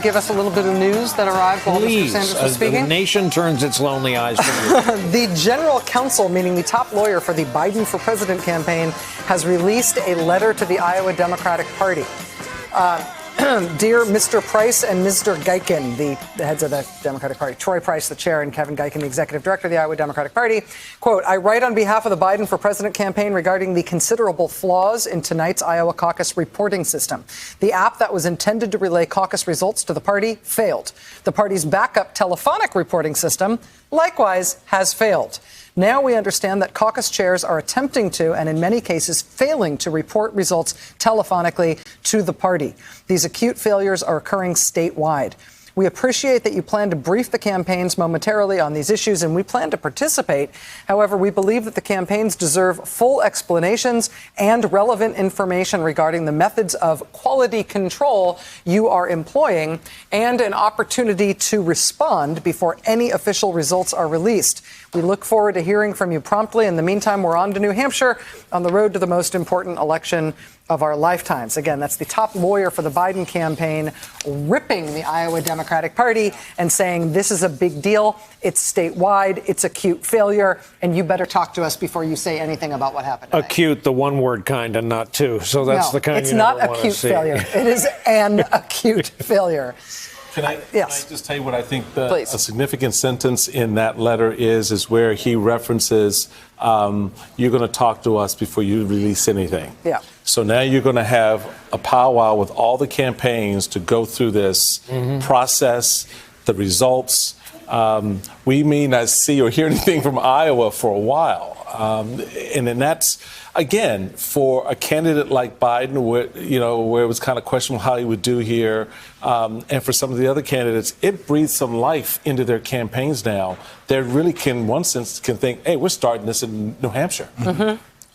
Give us a little bit of news that arrived while Mr. Sanders was speaking. The nation turns its lonely eyes to you. The general counsel, meaning the top lawyer for the Biden for President campaign, has released a letter to the Iowa Democratic Party. Dear Mr. Price and Mr. Geiken, the heads of the Democratic Party, Troy Price, the chair, and Kevin Geiken, the executive director of the Iowa Democratic Party, quote, I write on behalf of the Biden for President campaign regarding the considerable flaws in tonight's Iowa caucus reporting system. The app that was intended to relay caucus results to the party failed. The party's backup telephonic reporting system likewise has failed. Now we understand that caucus chairs are attempting to, and in many cases failing to, report results telephonically to the party. These acute failures are occurring statewide. We appreciate that you plan to brief the campaigns momentarily on these issues, and we plan to participate. However, we believe that the campaigns deserve full explanations and relevant information regarding the methods of quality control you are employing and an opportunity to respond before any official results are released. We look forward to hearing from you promptly. In the meantime, we're on to New Hampshire on the road to the most important election of our lifetimes. Again, that's the top lawyer for the Biden campaign ripping the Iowa Democratic Party and saying this is a big deal. It's statewide. It's acute failure. And you better talk to us before you say anything about what happened today. Acute, the one word kind and not two. So that's the kind it's you not never want to acute see. failure. It is an acute failure. Can I just tell you what I think a significant sentence in that letter is where he references you're going to talk to us before you release anything. Yeah. So now you're going to have a powwow with all the campaigns to go through this process, the results. We may not see or hear anything from Iowa for a while. And then that's, again, for a candidate like Biden, where it was kind of questionable how he would do here, and for some of the other candidates, it breathes some life into their campaigns now. They really can, in one sense, can think, hey, we're starting this in New Hampshire.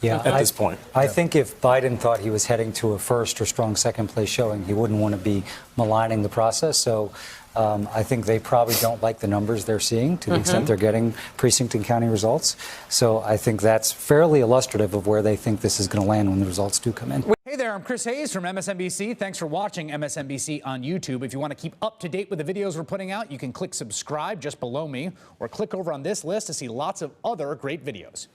Yeah, at this point. I think if Biden thought he was heading to a first or strong second place showing, he wouldn't want to be maligning the process. So I think they probably don't like the numbers they're seeing to the extent they're getting precinct and county results. So I think that's fairly illustrative of where they think this is going to land when the results do come in. Hey there, I'm Chris Hayes from MSNBC. Thanks for watching MSNBC on YouTube. If you want to keep up to date with the videos we're putting out, you can click subscribe just below me or click over on this list to see lots of other great videos.